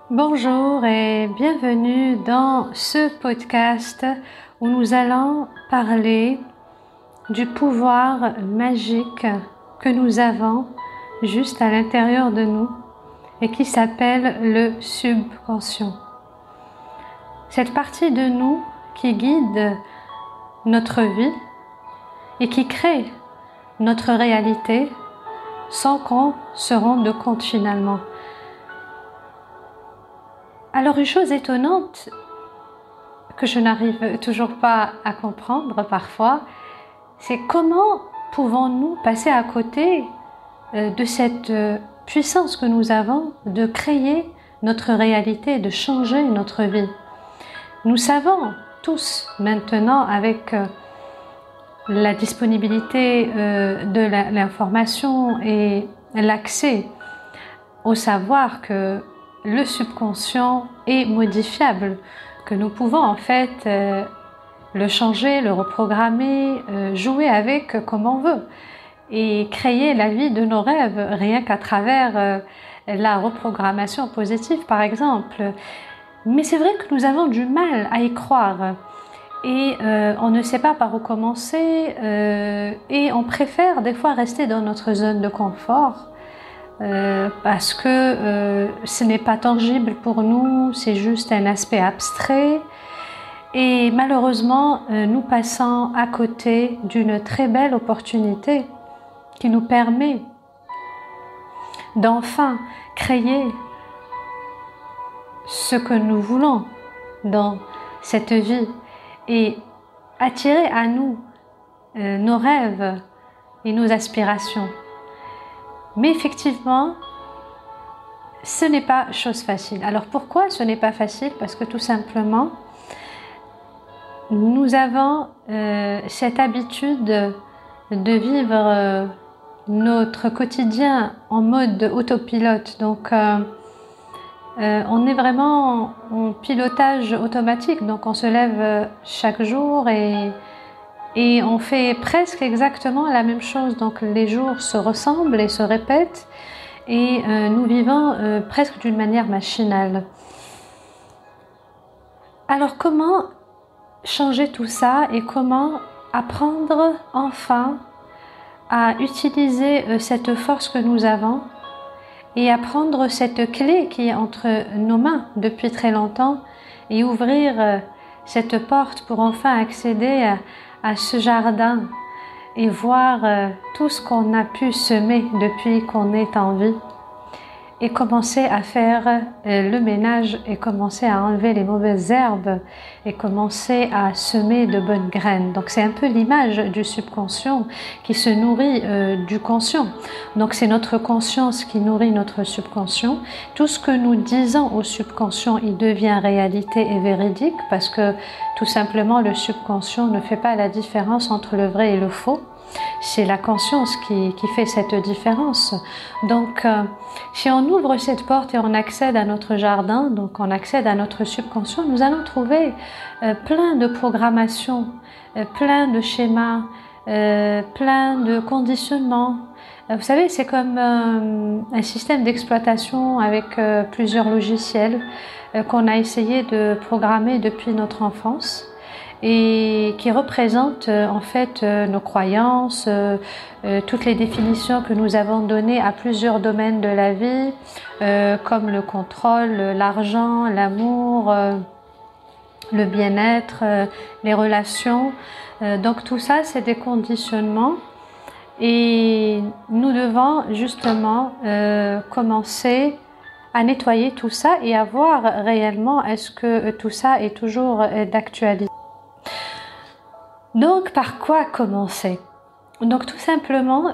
Bonjour et bienvenue dans ce podcast où nous allons parler du pouvoir magique que nous avons juste à l'intérieur de nous et qui s'appelle le subconscient. Cette partie de nous qui guide notre vie et qui crée notre réalité sans qu'on se rende compte finalement. Alors une chose étonnante que je n'arrive toujours pas à comprendre parfois, c'est comment pouvons-nous passer à côté de cette puissance que nous avons de créer notre réalité, de changer notre vie. Nous savons tous maintenant avec la disponibilité de l'information et l'accès au savoir que le subconscient est modifiable, que nous pouvons en fait le changer, le reprogrammer, jouer avec comme on veut et créer la vie de nos rêves rien qu'à travers la reprogrammation positive par exemple. Mais c'est vrai que nous avons du mal à y croire et on ne sait pas par où commencer et on préfère des fois rester dans notre zone de confort. Parce que ce n'est pas tangible pour nous, c'est juste un aspect abstrait et malheureusement nous passons à côté d'une très belle opportunité qui nous permet d'enfin créer ce que nous voulons dans cette vie et attirer à nous nos rêves et nos aspirations. Mais effectivement, ce n'est pas chose facile. Alors pourquoi ce n'est pas facile? Parce que tout simplement, nous avons cette habitude de vivre notre quotidien en mode autopilote. Donc, on est vraiment en pilotage automatique. Donc, on se lève chaque jour et on fait presque exactement la même chose. Donc les jours se ressemblent et se répètent et nous vivons presque d'une manière machinale. Alors comment changer tout ça et comment apprendre enfin à utiliser cette force que nous avons et à prendre cette clé qui est entre nos mains depuis très longtemps et ouvrir cette porte pour enfin accéder à ce jardin et voir tout ce qu'on a pu semer depuis qu'on est en vie et commencer à faire le ménage et commencer à enlever les mauvaises herbes et commencer à semer de bonnes graines. Donc c'est un peu l'image du subconscient qui se nourrit du conscient. Donc c'est notre conscience qui nourrit notre subconscient. Tout ce que nous disons au subconscient, il devient réalité et véridique parce que tout simplement le subconscient ne fait pas la différence entre le vrai et le faux. C'est la conscience qui fait cette différence. Donc, si on ouvre cette porte et on accède à notre jardin, donc on accède à notre subconscient, nous allons trouver plein de programmations, plein de schémas, plein de conditionnements. Vous savez, c'est comme un système d'exploitation avec plusieurs logiciels qu'on a essayé de programmer depuis notre enfance et qui représente en fait nos croyances, toutes les définitions que nous avons données à plusieurs domaines de la vie, comme le contrôle, l'argent, l'amour, le bien-être, les relations. Donc tout ça, c'est des conditionnements et nous devons justement commencer à nettoyer tout ça et à voir réellement est-ce que tout ça est toujours d'actualité. Donc, par quoi commencer? Donc, tout simplement,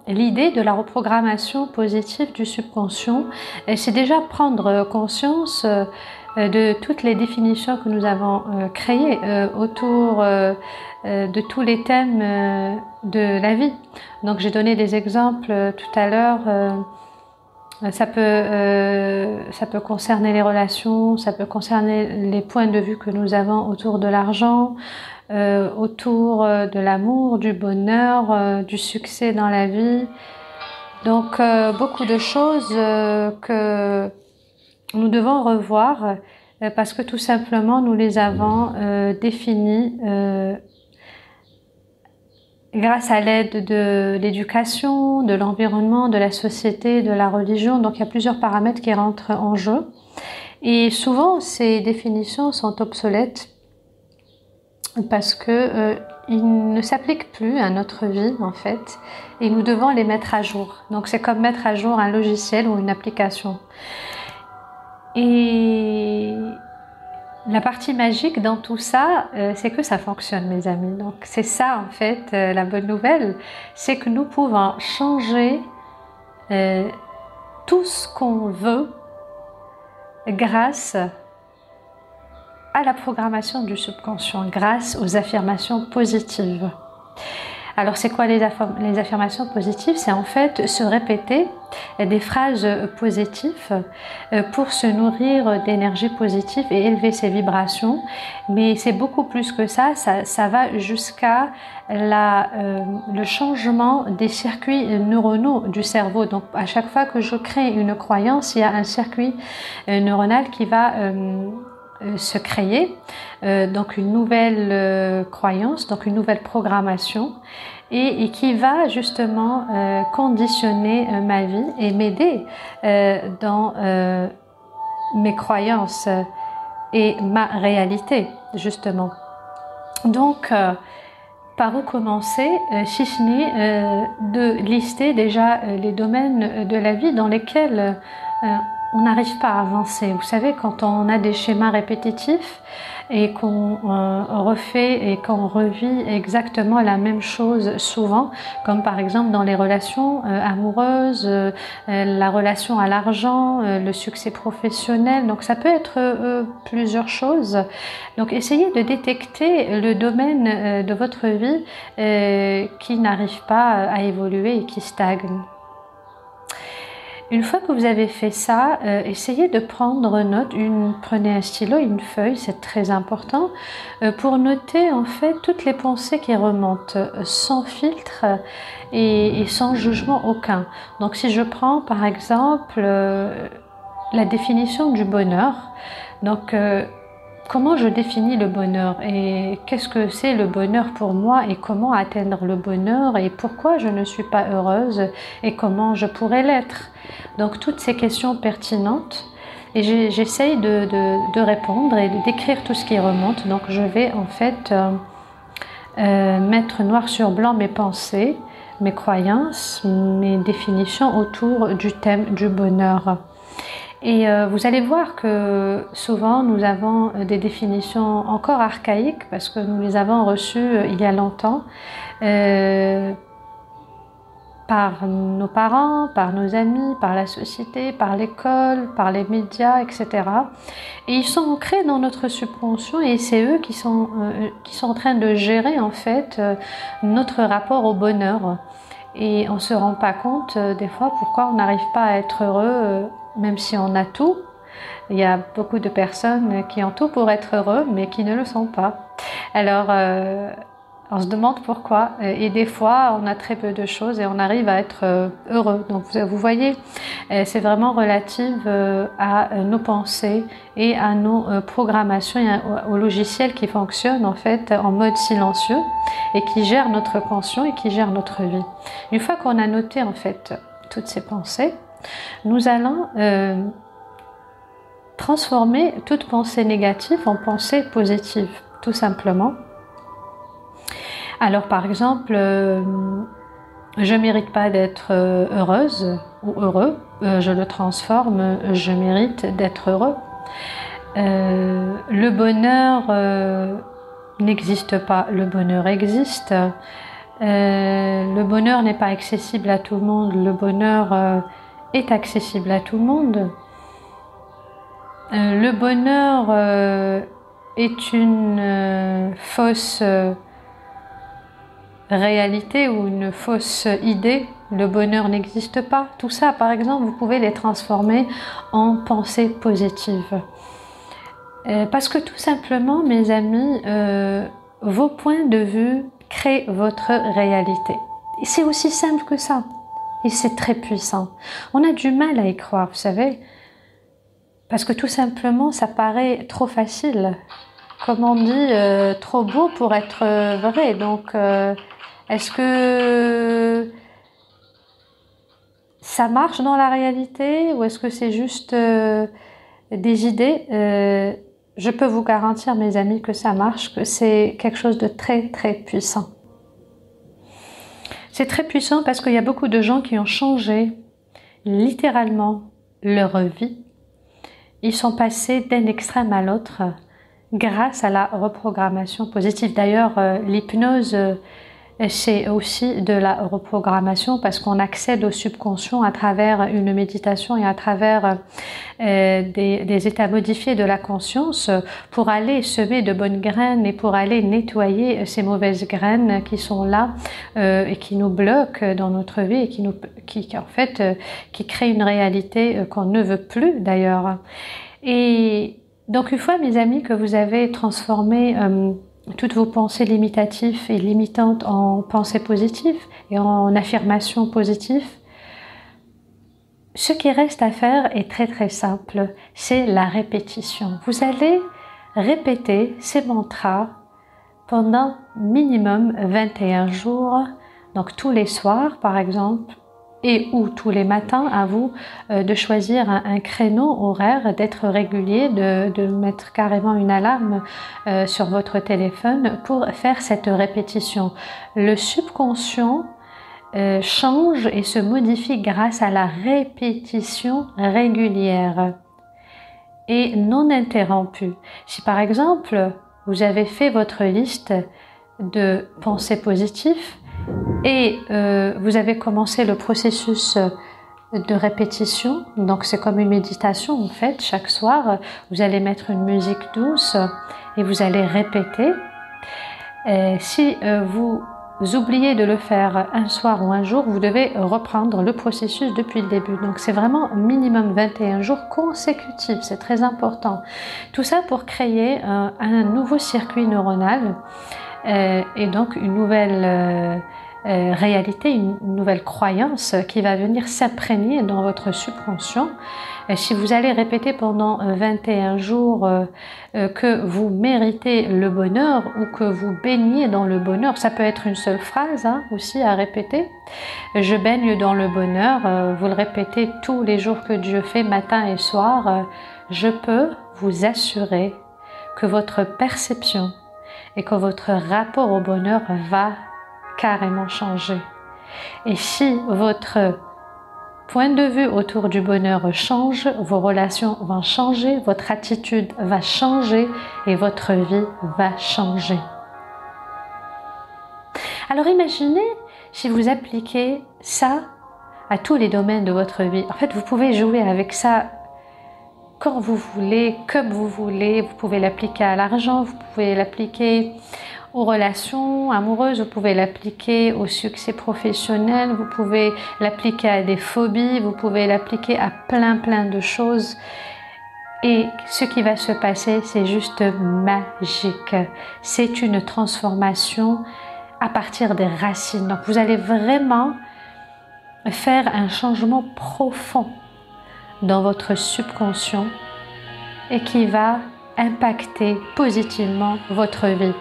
l'idée de la reprogrammation positive du subconscient, c'est déjà prendre conscience de toutes les définitions que nous avons créées autour de tous les thèmes de la vie. Donc, j'ai donné des exemples tout à l'heure. Ça peut concerner les relations, ça peut concerner les points de vue que nous avons autour de l'argent, autour de l'amour, du bonheur, du succès dans la vie. Donc beaucoup de choses que nous devons revoir parce que tout simplement nous les avons définis grâce à l'aide de l'éducation, de l'environnement, de la société, de la religion. Donc il y a plusieurs paramètres qui rentrent en jeu. Et souvent ces définitions sont obsolètes parce que ils ne s'appliquent plus à notre vie en fait, et nous devons les mettre à jour. Donc c'est comme mettre à jour un logiciel ou une application. Et la partie magique dans tout ça, c'est que ça fonctionne, mes amis. Donc c'est ça en fait la bonne nouvelle, c'est que nous pouvons changer tout ce qu'on veut grâce à la programmation du subconscient, grâce aux affirmations positives. Alors c'est quoi les affirmations positives? C'est en fait se répéter des phrases positives pour se nourrir d'énergie positive et élever ses vibrations. Mais c'est beaucoup plus que ça, ça va jusqu'à le changement des circuits neuronaux du cerveau. Donc à chaque fois que je crée une croyance, il y a un circuit neuronal qui va se créer, donc une nouvelle croyance, donc une nouvelle programmation, et qui va justement conditionner ma vie et m'aider dans mes croyances et ma réalité justement. Donc par où commencer, si ce n'est de lister déjà les domaines de la vie dans lesquels on n'arrive pas à avancer. Vous savez, quand on a des schémas répétitifs et qu'on refait et qu'on revit exactement la même chose souvent, comme par exemple dans les relations amoureuses, la relation à l'argent, le succès professionnel, donc ça peut être plusieurs choses. Donc essayez de détecter le domaine de votre vie qui n'arrive pas à évoluer et qui stagne. Une fois que vous avez fait ça, essayez de prendre note, prenez un stylo, une feuille, c'est très important, pour noter en fait toutes les pensées qui remontent, sans filtre et sans jugement aucun. Donc si je prends par exemple la définition du bonheur, donc comment je définis le bonheur et qu'est-ce que c'est le bonheur pour moi et comment atteindre le bonheur et pourquoi je ne suis pas heureuse et comment je pourrais l'être. Donc toutes ces questions pertinentes et j'essaye de répondre et d'écrire tout ce qui remonte. Donc je vais en fait mettre noir sur blanc mes pensées, mes croyances, mes définitions autour du thème du bonheur. Et vous allez voir que souvent nous avons des définitions encore archaïques parce que nous les avons reçues il y a longtemps par nos parents, par nos amis, par la société, par l'école, par les médias, etc. Et ils sont ancrés dans notre subconscient et c'est eux qui sont en train de gérer en fait notre rapport au bonheur. Et on ne se rend pas compte des fois pourquoi on n'arrive pas à être heureux même si on a tout. Il y a beaucoup de personnes qui ont tout pour être heureux mais qui ne le sont pas. Alors on se demande pourquoi et des fois on a très peu de choses et on arrive à être heureux. Donc vous voyez, c'est vraiment relatif à nos pensées et à nos programmations et au logiciel qui fonctionne en fait en mode silencieux et qui gère notre conscient et qui gère notre vie. Une fois qu'on a noté en fait toutes ces pensées, nous allons transformer toute pensée négative en pensée positive, tout simplement. Alors par exemple, je mérite pas d'être heureuse ou heureux, je le transforme, je mérite d'être heureux. Le bonheur n'existe pas, le bonheur existe. Le bonheur n'est pas accessible à tout le monde, le bonheur est accessible à tout le monde. Le bonheur est une fausse réalité ou une fausse idée. Le bonheur n'existe pas. Tout ça, par exemple, vous pouvez les transformer en pensées positives. Parce que tout simplement, mes amis, vos points de vue créent votre réalité. Et c'est aussi simple que ça. Et c'est très puissant. On a du mal à y croire, vous savez. Parce que tout simplement, ça paraît trop facile. Comme on dit, trop beau pour être vrai. Donc, est-ce que ça marche dans la réalité ou est-ce que c'est juste des idées? Je peux vous garantir, mes amis, que ça marche, que c'est quelque chose de très, très puissant. C'est très puissant parce qu'il y a beaucoup de gens qui ont changé littéralement leur vie. Ils sont passés d'un extrême à l'autre grâce à la reprogrammation positive. D'ailleurs, l'hypnose, c'est aussi de la reprogrammation parce qu'on accède au subconscient à travers une méditation et à travers des états modifiés de la conscience pour aller semer de bonnes graines et pour aller nettoyer ces mauvaises graines qui sont là et qui nous bloquent dans notre vie et qui créent une réalité qu'on ne veut plus d'ailleurs. Et donc une fois, mes amis, que vous avez transformé toutes vos pensées limitatives et limitantes en pensées positives et en affirmations positives, ce qui reste à faire est très très simple, c'est la répétition. Vous allez répéter ces mantras pendant minimum 21 jours, donc tous les soirs par exemple, et ou tous les matins, à vous de choisir un créneau horaire, d'être régulier, de mettre carrément une alarme sur votre téléphone pour faire cette répétition. Le subconscient change et se modifie grâce à la répétition régulière et non interrompue. Si par exemple, vous avez fait votre liste de pensées positives, et vous avez commencé le processus de répétition, donc c'est comme une méditation en fait. Chaque soir, vous allez mettre une musique douce et vous allez répéter. Si vous oubliez de le faire un soir ou un jour, vous devez reprendre le processus depuis le début. Donc c'est vraiment minimum 21 jours consécutifs, c'est très important. Tout ça pour créer un nouveau circuit neuronal et donc une nouvelle réalité, une nouvelle croyance qui va venir s'imprégner dans votre subconscient. Et si vous allez répéter pendant 21 jours que vous méritez le bonheur ou que vous baignez dans le bonheur, ça peut être une seule phrase aussi à répéter. Je baigne dans le bonheur, vous le répétez tous les jours que Dieu fait, matin et soir. Je peux vous assurer que votre perception et que votre rapport au bonheur va carrément changer. Et si votre point de vue autour du bonheur change, vos relations vont changer, votre attitude va changer et votre vie va changer. Alors imaginez si vous appliquez ça à tous les domaines de votre vie. En fait, vous pouvez jouer avec ça quand vous voulez, comme vous voulez. Vous pouvez l'appliquer à l'argent, vous pouvez l'appliquer aux relations amoureuses, vous pouvez l'appliquer au succès professionnel, vous pouvez l'appliquer à des phobies, vous pouvez l'appliquer à plein de choses. Et ce qui va se passer, c'est juste magique. C'est une transformation à partir des racines. Donc vous allez vraiment faire un changement profond dans votre subconscient et qui va impacter positivement votre vie.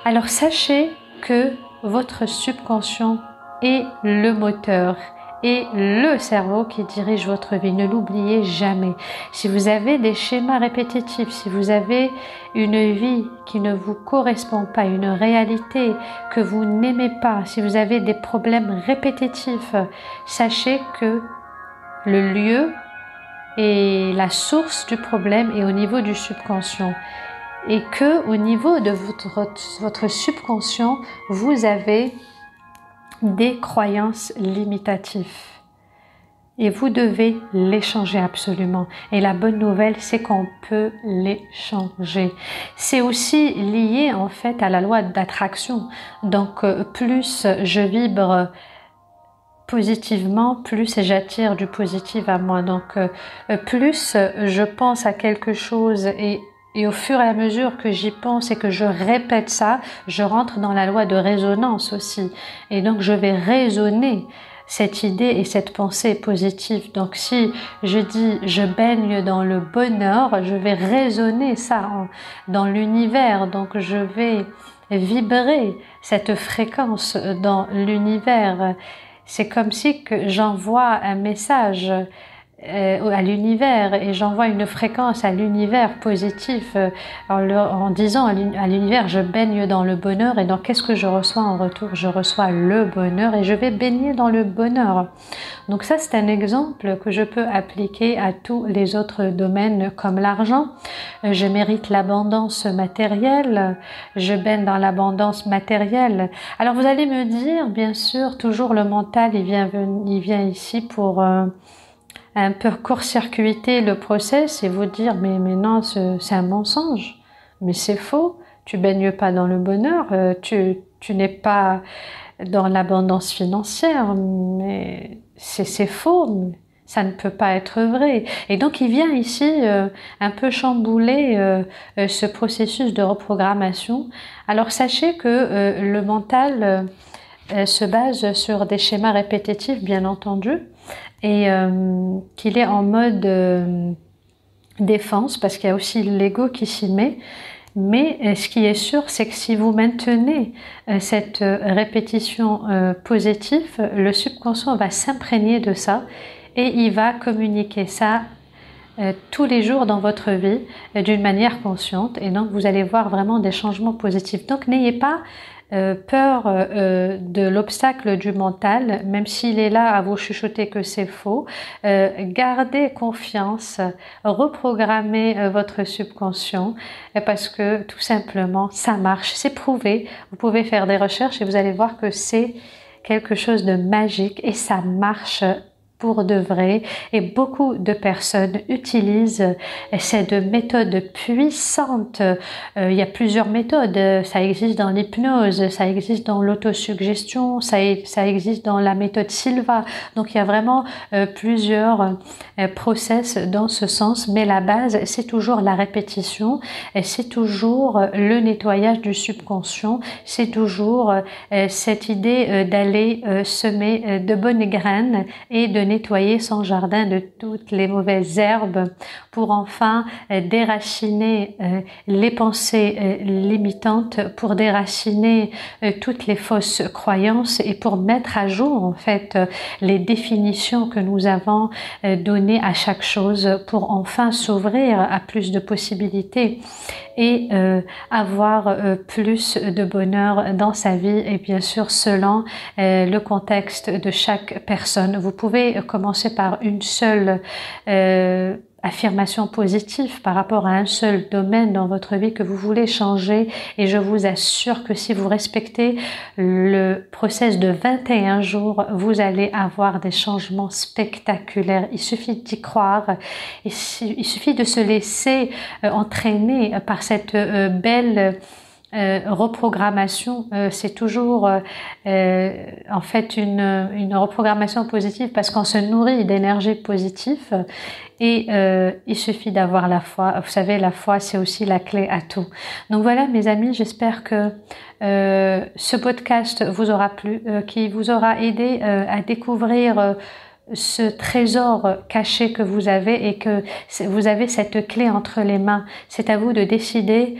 Alors sachez que votre subconscient est le moteur et le cerveau qui dirige votre vie. Ne l'oubliez jamais. Si vous avez des schémas répétitifs, si vous avez une vie qui ne vous correspond pas, une réalité que vous n'aimez pas, si vous avez des problèmes répétitifs, sachez que le lieu et la source du problème est au niveau du subconscient. Et que au niveau de votre subconscient, vous avez des croyances limitatives. Et vous devez les changer absolument. Et la bonne nouvelle, c'est qu'on peut les changer. C'est aussi lié en fait à la loi d'attraction. Donc plus je vibre positivement, plus j'attire du positif à moi. Donc plus je pense à quelque chose et au fur et à mesure que j'y pense et que je répète ça, je rentre dans la loi de résonance aussi. Et donc je vais résonner cette idée et cette pensée positive. Donc si je dis je baigne dans le bonheur, je vais résonner ça dans l'univers, donc je vais vibrer cette fréquence dans l'univers. C'est comme si que j'envoie un message à l'univers et j'envoie une fréquence à l'univers positif en disant à l'univers je baigne dans le bonheur, et donc qu'est-ce que je reçois en retour? Je reçois le bonheur et je vais baigner dans le bonheur. Donc ça, c'est un exemple que je peux appliquer à tous les autres domaines comme l'argent. Je mérite l'abondance matérielle, je baigne dans l'abondance matérielle. Alors vous allez me dire, bien sûr, toujours le mental, il vient ici pour un peu court-circuiter le process et vous dire mais non, c'est un mensonge, mais c'est faux, tu baignes pas dans le bonheur, tu n'es pas dans l'abondance financière, mais c'est faux, ça ne peut pas être vrai. Et donc il vient ici un peu chambouler ce processus de reprogrammation. Alors sachez que le mental se base sur des schémas répétitifs, bien entendu, et qu'il est en mode défense, parce qu'il y a aussi l'ego qui s'y met. Mais ce qui est sûr, c'est que si vous maintenez cette répétition positive, le subconscient va s'imprégner de ça et il va communiquer ça tous les jours dans votre vie d'une manière consciente, et donc vous allez voir vraiment des changements positifs. Donc n'ayez pas peur de l'obstacle du mental, même s'il est là à vous chuchoter que c'est faux. Gardez confiance, reprogrammez votre subconscient, parce que tout simplement ça marche, c'est prouvé. Vous pouvez faire des recherches et vous allez voir que c'est quelque chose de magique et ça marche pour de vrai, et beaucoup de personnes utilisent cette méthode puissante. Il y a plusieurs méthodes, ça existe dans l'hypnose, ça existe dans l'autosuggestion, ça existe dans la méthode Silva, donc il y a vraiment plusieurs process dans ce sens, mais la base c'est toujours la répétition, c'est toujours le nettoyage du subconscient, c'est toujours cette idée d'aller semer de bonnes graines et de nettoyer son jardin de toutes les mauvaises herbes pour enfin déraciner les pensées limitantes, pour déraciner toutes les fausses croyances et pour mettre à jour en fait les définitions que nous avons données à chaque chose, pour enfin s'ouvrir à plus de possibilités et avoir plus de bonheur dans sa vie, et bien sûr selon le contexte de chaque personne. Vous pouvez commencer par une seule affirmation positive par rapport à un seul domaine dans votre vie que vous voulez changer, et je vous assure que si vous respectez le process de 21 jours, vous allez avoir des changements spectaculaires. Il suffit d'y croire, il suffit de se laisser entraîner par cette belle reprogrammation. C'est toujours en fait une reprogrammation positive, parce qu'on se nourrit d'énergie positive, et il suffit d'avoir la foi. Vous savez, la foi c'est aussi la clé à tout. Donc voilà mes amis, j'espère que ce podcast vous aura plu, qui vous aura aidé à découvrir ce trésor caché que vous avez, et que vous avez cette clé entre les mains. C'est à vous de décider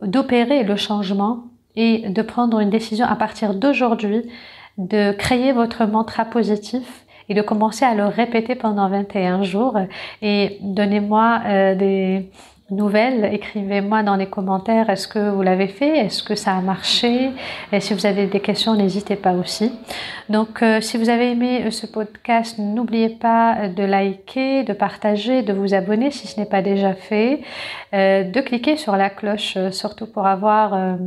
d'opérer le changement et de prendre une décision à partir d'aujourd'hui, de créer votre mantra positif et de commencer à le répéter pendant 21 jours. Et donnez-moi des nouvelles, écrivez-moi dans les commentaires, est-ce que vous l'avez fait, est-ce que ça a marché, et si vous avez des questions, n'hésitez pas aussi. Donc si vous avez aimé ce podcast, n'oubliez pas de liker, de partager, de vous abonner si ce n'est pas déjà fait, de cliquer sur la cloche, surtout pour avoir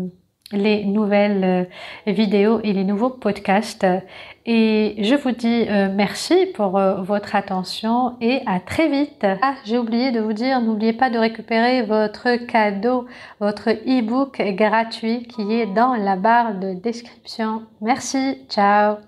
les nouvelles vidéos et les nouveaux podcasts. Et je vous dis merci pour votre attention et à très vite. Ah, j'ai oublié de vous dire, n'oubliez pas de récupérer votre cadeau, votre e-book gratuit qui est dans la barre de description. Merci, ciao.